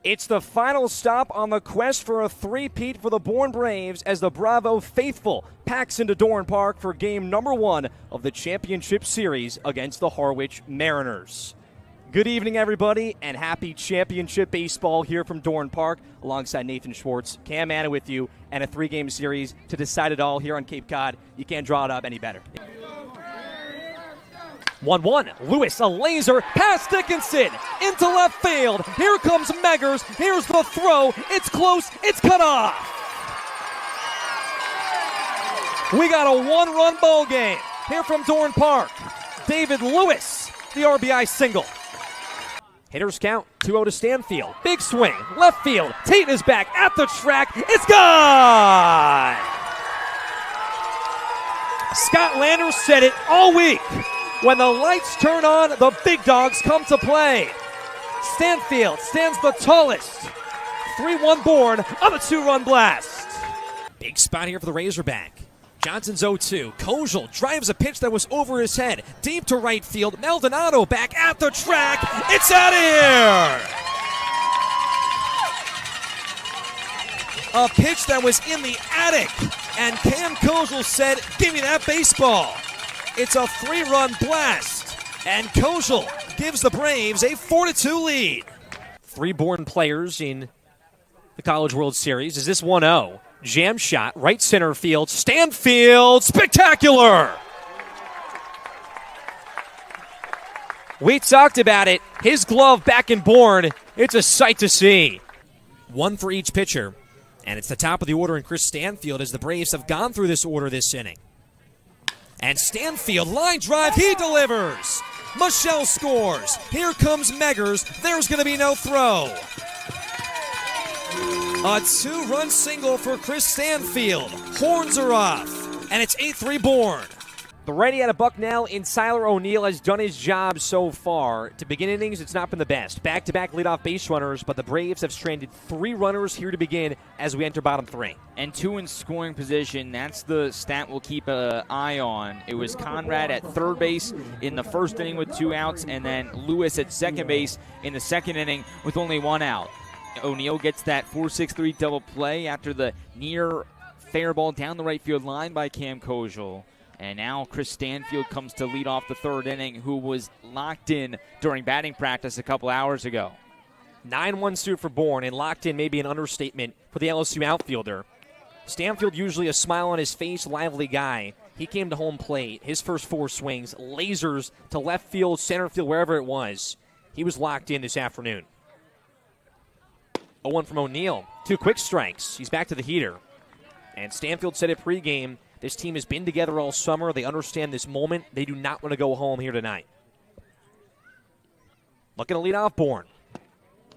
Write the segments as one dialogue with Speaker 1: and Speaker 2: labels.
Speaker 1: It's the final stop on the quest for a three-peat for the Bourne Braves as the Bravo faithful packs into Dorn Park for game number 1 of the championship series against the Harwich Mariners. Good evening, everybody, and happy championship baseball here from Dorn Park alongside Nathan Schwartz, Cam Manna with you, and a 3-game series to decide it all here on Cape Cod. You can't draw it up any better. 1-1. Lewis, a laser past Dickinson into left field. Here comes Meggers. Here's the throw. It's close. It's cut off. We got a one-run ball game here from Dorn Park. David Lewis, the RBI single. Hitters count 2-0 to Stanfield. Big swing, left field. Tate is back at the track. It's gone! Scott Landers said it all week. When the lights turn on, the big dogs come to play. Stanfield stands the tallest. 3-1 Bourne on a 2-run blast. Big spot here for the Razorback. Johnson's 0-2. Kojal drives a pitch that was over his head. Deep to right field. Maldonado back at the track. It's out of here! A pitch that was in the attic. And Cam Kojal said, give me that baseball. It's a 3-run blast, and Kojal gives the Braves a 4-2 lead. 3 Bourne players in the College World Series. Is this 1-0? Jam shot, right center field. Stanfield, spectacular! We talked about it. His glove back in Bourne. It's a sight to see. 1 for each pitcher, and it's the top of the order in Chris Stanfield as the Braves have gone through this order this inning. And Stanfield, line drive, he delivers. Michelle scores. Here comes Meggers. There's going to be no throw. A 2-run single for Chris Stanfield. Horns are off, and it's 8-3 Bourne. The righty out of Bucknell in Tyler O'Neill has done his job so far. To begin innings, it's not been the best. Back-to-back leadoff base runners, but the Braves have stranded 3 runners here to begin as we enter bottom 3.
Speaker 2: And 2 in scoring position. That's the stat we'll keep an eye on. It was Conrad at third base in the first inning with 2 outs, and then Lewis at second base in the second inning with only 1 out. O'Neill gets that 4-6-3 double play after the near fair ball down the right field line by Cam Kojal. And now Chris Stanfield comes to lead off the third inning, who was locked in during batting practice a couple hours ago.
Speaker 1: 9-1 suit for Bourne, and locked in may be an understatement for the LSU outfielder. Stanfield, usually a smile on his face, lively guy. He came to home plate. His first 4 swings, lasers to left field, center field, wherever it was. He was locked in this afternoon. 0-1 from O'Neill. 2 quick strikes. He's back to the heater. And Stanfield said it pregame, this team has been together all summer. They understand this moment. They do not want to go home here tonight. Looking to lead off Bourne.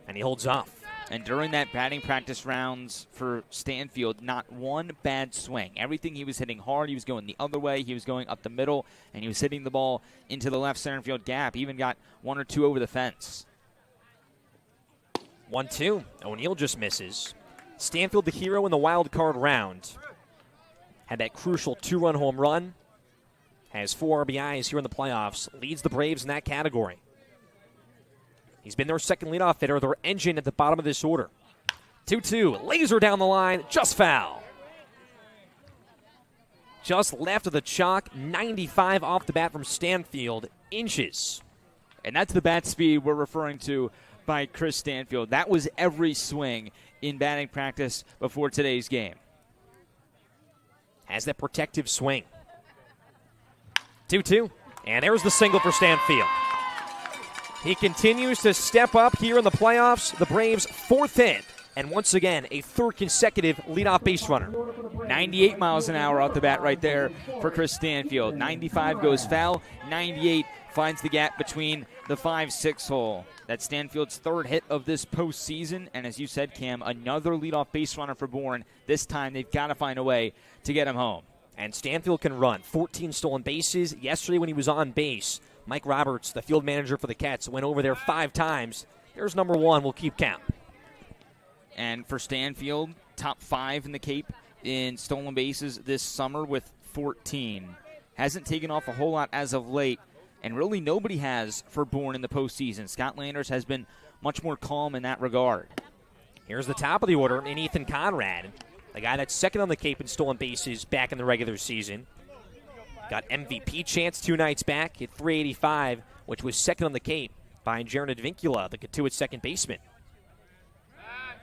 Speaker 1: And he holds off.
Speaker 2: And during that batting practice rounds for Stanfield, not one bad swing. Everything he was hitting hard. He was going the other way. He was going up the middle. And he was hitting the ball into the left center field gap. Even got 1 or 2 over the fence.
Speaker 1: 1-2. O'Neill just misses. Stanfield the hero in the wild card round. Had that crucial 2-run home run. Has 4 RBIs here in the playoffs. Leads the Braves in that category. He's been their second leadoff hitter, their engine at the bottom of this order. 2-2. Laser down the line. Just foul. Just left of the chalk. 95 off the bat from Stanfield. Inches.
Speaker 2: And that's the bat speed we're referring to by Chris Stanfield. That was every swing in batting practice before today's game.
Speaker 1: Has that protective swing. 2-2. And there's the single for Stanfield. He continues to step up here in the playoffs. The Braves' 4th hit. And once again, a 3rd consecutive leadoff base runner.
Speaker 2: 98 miles an hour off the bat right there for Chris Stanfield. 95 goes foul. 98 finds the gap between the 5-6 hole. That's Stanfield's 3rd hit of this postseason. And as you said, Cam, another leadoff base runner for Bourne. This time they've got to find a way to get him home.
Speaker 1: And Stanfield can run. 14 stolen bases. Yesterday when he was on base, Mike Roberts, the field manager for the Cats, went over there 5 times. Here's number 1. We'll keep count.
Speaker 2: And for Stanfield, top 5 in the Cape in stolen bases this summer with 14. Hasn't taken off a whole lot as of late. And really nobody has for Bourne in the postseason. Scott Landers has been much more calm in that regard.
Speaker 1: Here's the top of the order in Ethan Conrad, the guy that's second on the Cape in stolen bases back in the regular season. Got MVP chance 2 nights back, hit .385, which was second on the Cape behind Jaron Advincula, the Katuitt second baseman.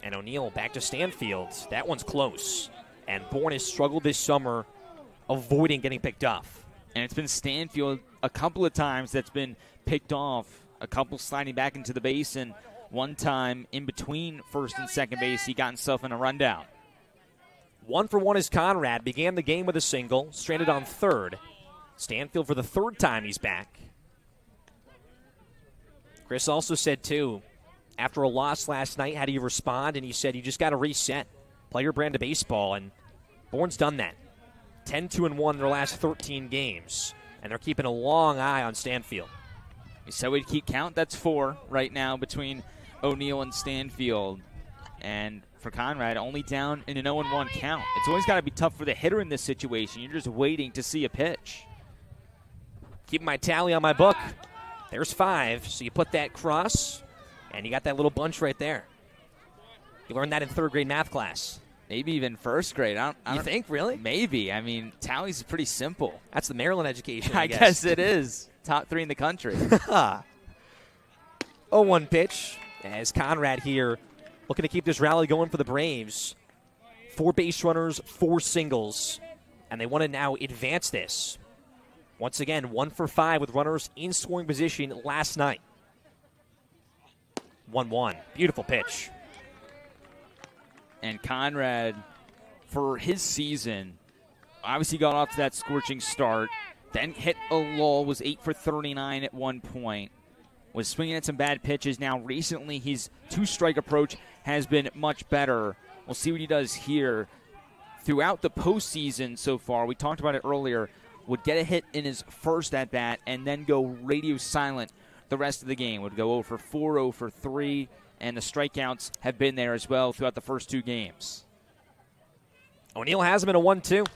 Speaker 1: And O'Neill back to Stanfield. That one's close. And Bourne has struggled this summer avoiding getting picked off.
Speaker 2: And it's been Stanfield a couple of times that's been picked off, a couple sliding back into the base, and one time in between first and second base, he got himself in a rundown.
Speaker 1: 1 for 1 is Conrad. Began the game with a single, stranded on third. Stanfield for the third time he's back. Chris also said, too, after a loss last night, how do you respond? And he said, you just got to reset, play your brand of baseball, and Bourne's done that. 10-2-1 in their last 13 games, and they're keeping a long eye on Stanfield.
Speaker 2: We said we'd keep count. That's 4 right now between O'Neill and Stanfield. And for Conrad, only down in an 0-1 count. It's always got to be tough for the hitter in this situation. You're just waiting to see a pitch.
Speaker 1: Keeping my tally on my book. There's 5, so you put that cross, and you got that little bunch right there. You learned that in 3rd grade math class.
Speaker 2: Maybe even 1st grade. I
Speaker 1: don't think, really?
Speaker 2: Maybe. I mean, tally's pretty simple.
Speaker 1: That's the Maryland education,
Speaker 2: I guess it is. Top 3 in the country.
Speaker 1: 0-1 pitch as Conrad here looking to keep this rally going for the Braves. 4 base runners, 4 singles, and they want to now advance this. Once again, 1 for 5 with runners in scoring position last night. 1-1. Beautiful pitch.
Speaker 2: And Conrad, for his season, obviously got off to that scorching start, then hit a lull, was 8 for 39 at one point, was swinging at some bad pitches. Now recently his 2-strike approach has been much better. We'll see what he does here. Throughout the postseason so far, we talked about it earlier, would get a hit in his first at-bat and then go radio silent the rest of the game. Would go 0 for 4, 0 for 3, and the strikeouts have been there as well throughout the first 2 games.
Speaker 1: O'Neill has him in a 1-2.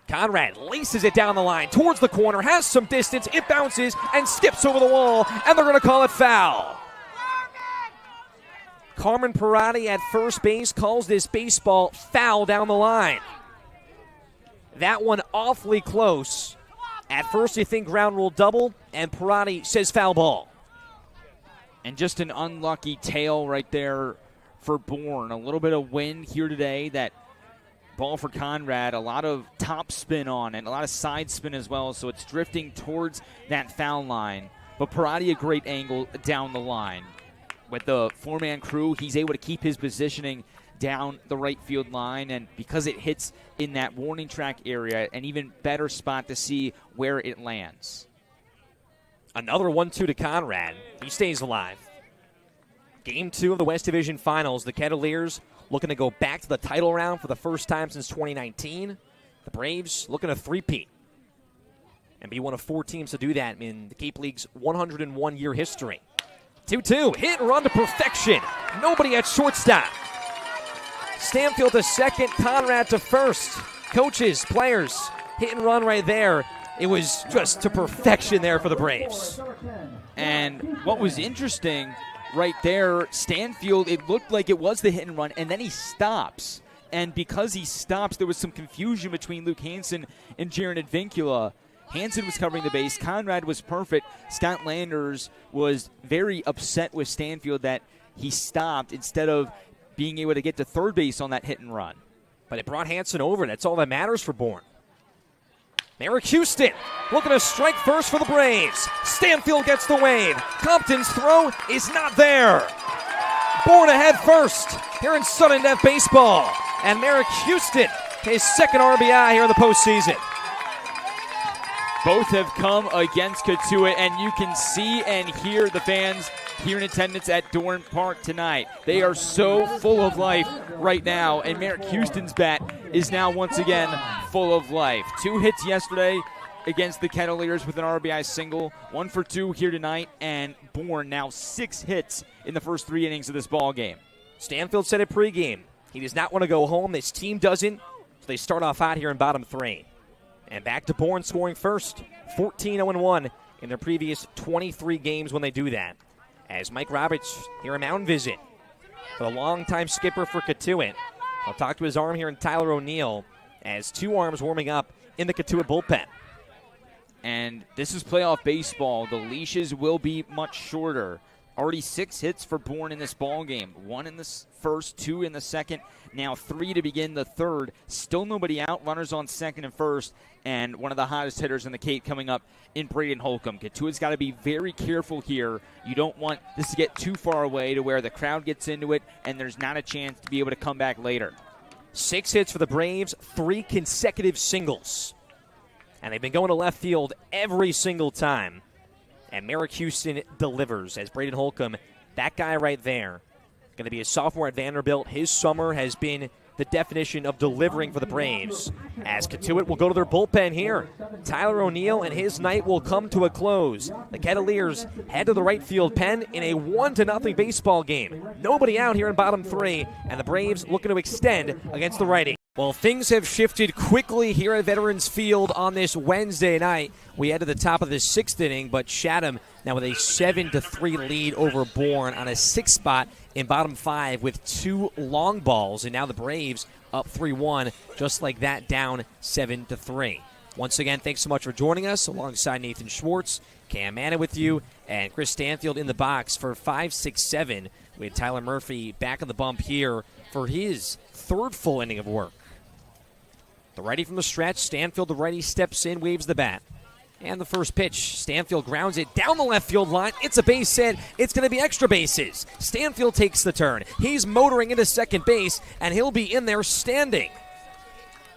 Speaker 1: Conrad laces it down the line towards the corner, has some distance, it bounces and skips over the wall, and they're going to call it foul. Carmen Parati at first base calls this baseball foul down the line. That one awfully close. At first you think ground rule double, and Parati says foul ball.
Speaker 2: And just an unlucky tail right there for Bourne. A little bit of wind here today. That ball for Conrad, a lot of top spin on and a lot of side spin as well, so it's drifting towards that foul line. But Parati, a great angle down the line. With the 4-man crew, he's able to keep his positioning down the right field line, and because it hits in that warning track area, an even better spot to see where it lands.
Speaker 1: Another 1-2 to Conrad. He stays alive. Game 2 of the West Division Finals. The Kettleers looking to go back to the title round for the first time since 2019. The Braves looking to three-peat and be one of 4 teams to do that in the Cape League's 101-year history. 2-2, hit and run to perfection. Nobody at shortstop. Stanfield to second, Conrad to first. Coaches, players, hit and run right there. It was just to perfection there for the Braves.
Speaker 2: And what was interesting right there, Stanfield, it looked like it was the hit and run, and then he stops. And because he stops, there was some confusion between Luke Hansen and Jaron Advincula. Hansen was covering the base. Conrad was perfect. Scott Landers was very upset with Stanfield that he stopped instead of being able to get to third base on that hit and run.
Speaker 1: But it brought Hansen over. That's all that matters for Bourne. Merrick Houston looking to strike first for the Braves. Stanfield gets the wave. Compton's throw is not there. Bourne ahead first here in sudden death baseball. And Merrick Houston, his second RBI here in the postseason.
Speaker 2: Both have come against Katuitt, and you can see and hear the fans here in attendance at Dorn Park tonight. They are so full of life right now, and Merrick Houston's bat is now once again full of life. 2 hits yesterday against the Kettleers with an RBI single, 1 for 2 here tonight, and Bourne now 6 hits in the first 3 innings of this ball game.
Speaker 1: Stanfield said it pregame. He does not want to go home. This team doesn't, so they start off hot here in bottom 3. And back to Bourne scoring first, 14-0-1 in their previous 23 games when they do that. As Mike Roberts here in Mountain Visit for the longtime skipper for Katuitt. I'll talk to his arm here in Tyler O'Neill as two arms warming up in the Katuitt bullpen.
Speaker 2: And this is playoff baseball. The leashes will be much shorter. Already 6 hits for Bourne in this ball game. 1 in the first, 2 in the second, now 3 to begin the third. Still nobody out. Runners on second and first. And one of the hottest hitters in the Cape coming up in Braden Holcomb. Katuitt's got to be very careful here. You don't want this to get too far away to where the crowd gets into it and there's not a chance to be able to come back later.
Speaker 1: 6 hits for the Braves, 3 consecutive singles. And they've been going to left field every single time. And Merrick Houston delivers as Braden Holcomb, that guy right there, going to be a sophomore at Vanderbilt. His summer has been the definition of delivering for the Braves. As Katuitt will go to their bullpen here. Tyler O'Neill and his night will come to a close. The Kettleers head to the right field pen in a 1-0 baseball game. Nobody out here in bottom 3, and the Braves looking to extend against the righty. Well, things have shifted quickly here at Veterans Field on this Wednesday night. We head to the top of the 6th inning, but Chatham now with a 7-3 lead over Bourne on a 6th spot in bottom 5 with 2 long balls. And now the Braves up 3-1, just like that, down 7-3. Once again, thanks so much for joining us. Alongside Nathan Schwartz, Cam Manna with you, and Chris Stanfield in the box for 5, 6, 7. We had Tyler Murphy back on the bump here for his 3rd full inning of work. The righty from the stretch. Stanfield, the righty, steps in, waves the bat. And the first pitch, Stanfield grounds it down the left field line. It's a base hit. It's going to be extra bases. Stanfield takes the turn. He's motoring into second base, and he'll be in there standing.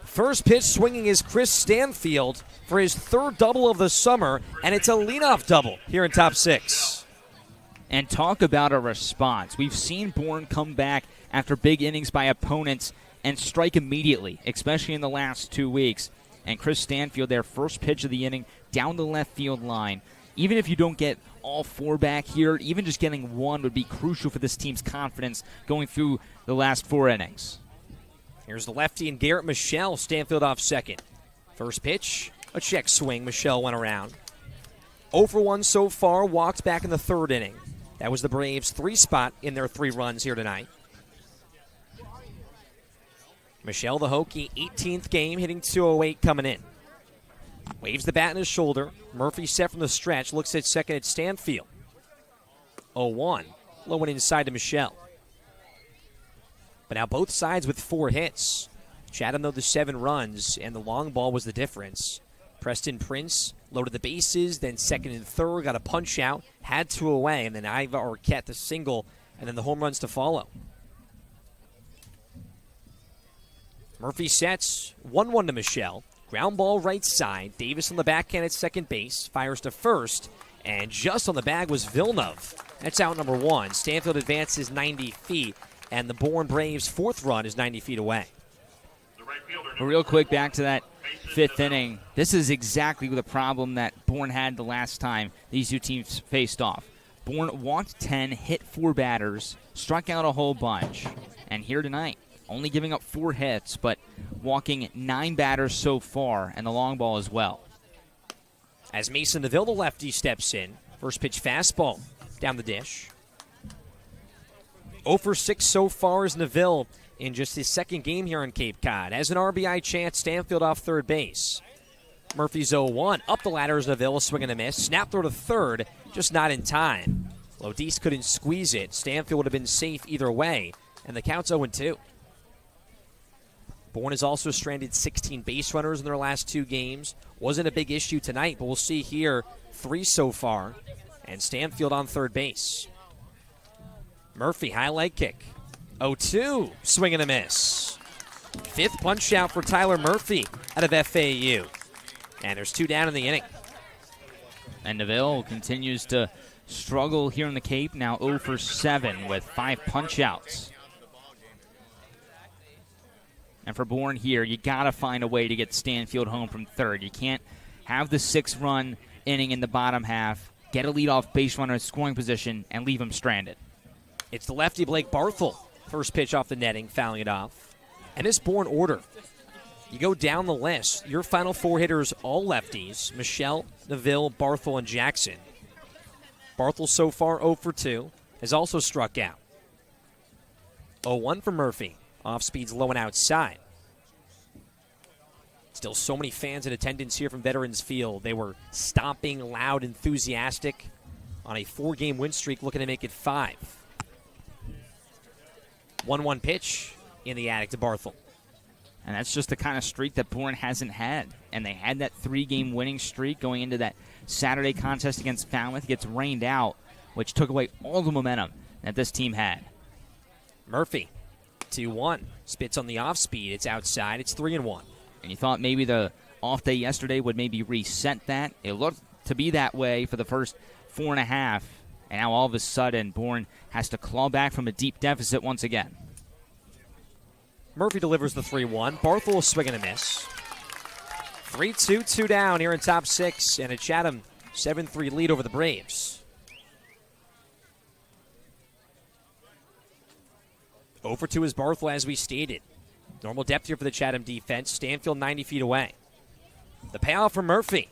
Speaker 1: First pitch swinging is Chris Stanfield for his 3rd double of the summer, and it's a leadoff double here in top 6.
Speaker 2: And talk about a response. We've seen Bourne come back after big innings by opponents and strike immediately, especially in the last 2 weeks. And Chris Stanfield, their first pitch of the inning, down the left field line. Even if you don't get all 4 back here, even just getting 1 would be crucial for this team's confidence going through the last 4 innings.
Speaker 1: Here's the lefty and Garrett Michelle, Stanfield off second. First pitch, a check swing. Michelle went around. 0 for 1 so far, walked back in the 3rd inning. That was the Braves' 3 spot in their 3 runs here tonight. Michelle, the Hokie, 18th game, hitting 208 coming in. Waves the bat in his shoulder. Murphy set from the stretch, looks at second at Stanfield. 0-1, low and inside to Michelle. But now both sides with 4 hits. Chatham, though, the 7 runs, and the long ball was the difference. Preston Prince loaded the bases, then second and third, got a punch out, had 2 away, and then Iva Arquette the single, and then the home runs to follow. Murphy sets 1-1 to Michelle. Ground ball right side. Davis on the backhand at second base. Fires to first. And just on the bag was Villeneuve. That's out number 1. Stanfield advances 90 feet. And the Bourne Braves' 4th run is 90 feet away.
Speaker 2: Real quick, back to that 5th inning. This is exactly the problem that Bourne had the last time these 2 teams faced off. Bourne walked 10, hit 4 batters, struck out a whole bunch. And here tonight, only giving up 4 hits, but walking 9 batters so far, and the long ball as well.
Speaker 1: As Mason Neville, the lefty, steps in. First pitch fastball down the dish. 0 for 6 so far is Neville in just his 2nd game here on Cape Cod. Has an RBI chance, Stanfield off third base. Murphy's 0-1. Up the ladder is Neville, a swing and a miss. Snap throw to third, just not in time. Lodis couldn't squeeze it. Stanfield would have been safe either way, and the count's 0-2. Bourne has also stranded 16 base runners in their last 2 games. Wasn't a big issue tonight, but we'll see here 3 so far. And Stanfield on third base. Murphy, high leg kick. 0-2, swing and a miss. 5th punch out for Tyler Murphy out of FAU. And there's 2 down in the inning.
Speaker 2: And Neville continues to struggle here in the Cape, now 0 for 7 with 5 punch outs. And for Bourne here, you got to find a way to get Stanfield home from third. You can't have the 6-run inning in the bottom half, get a leadoff base runner in scoring position, and leave him stranded.
Speaker 1: It's the lefty Blake Barthel. First pitch off the netting, fouling it off. And this Bourne order, you go down the list. Your final 4 hitters, all lefties. Michelle, Neville, Barthel, and Jackson. Barthel so far 0 for 2, has also struck out.
Speaker 3: 0-1 for Murphy. Off speed's low and outside. Still so many fans in attendance here from Veterans Field. They were stomping, loud, enthusiastic on a 4-game win streak, looking to make it 5. 1-1 pitch in the attic to Barthel.
Speaker 2: And that's just the kind of streak that Bourne hasn't had. And they had that 3-game winning streak going into that Saturday contest against Falmouth. It gets rained out, which took away all the momentum that this team had.
Speaker 3: Murphy, 2-1. Spits on the off speed. It's outside. It's 3-1.
Speaker 2: And you thought maybe the off day yesterday would maybe reset that. It looked to be that way for the first 4.5. And now all of a sudden, Bourne has to claw back from a deep deficit once again.
Speaker 3: Murphy delivers the 3-1. Barthel a swing and a miss. 3-2, 2 down here in top 6. And a Chatham 7-3 lead over the Braves. 0-2 is Barthel, as we stated. Normal depth here for the Chatham defense. Stanfield 90 feet away. The payoff for Murphy.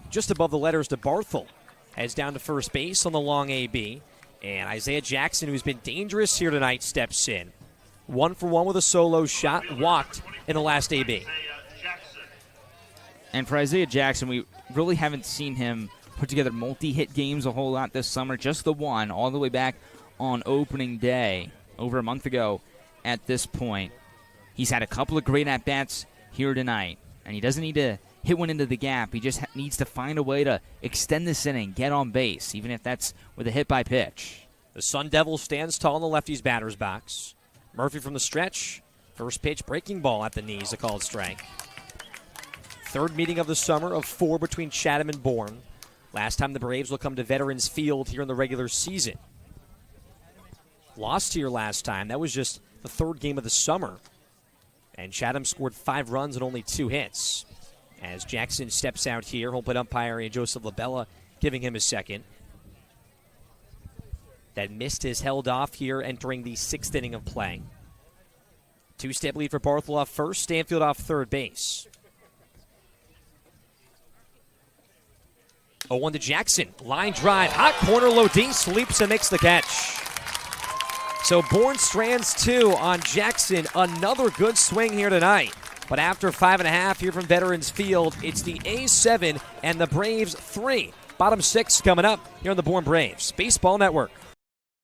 Speaker 3: Just above the letters to Barthel. Heads down to first base on the long AB. And Isaiah Jackson, who's been dangerous here tonight, steps in. 1-for-1 with a solo shot. Walked in the last AB.
Speaker 2: And for Isaiah Jackson, we really haven't seen him put together multi-hit games a whole lot this summer. Just the one all the way back on opening day over a month ago at this point. He's had a couple of great at-bats here tonight. And he doesn't need to hit one into the gap. He just needs to find a way to extend this inning, get on base, even if that's with a hit by pitch.
Speaker 3: The Sun Devil stands tall in the lefty's batter's box. Murphy from the stretch. First pitch, breaking ball at the knees, a called strike. Third meeting of the summer of 4 between Chatham and Bourne. Last time the Braves will come to Veterans Field here in the regular season. Lost here last time. That was just the 3rd game of the summer. And Chatham scored 5 runs and only 2 hits. As Jackson steps out here, home plate umpire and Joseph Labella giving him his second. That mist is held off here entering the 6th inning of play. 2-step lead for Barthel off first, Stanfield off third base. 0-1 to Jackson. Line drive, hot corner, Lodis leaps and makes the catch. So Bourne strands 2 on Jackson. Another good swing here tonight. But after 5.5 here from Veterans Field, it's the A's 7 and the Braves 3. Bottom 6 coming up here on the Bourne Braves Baseball Network.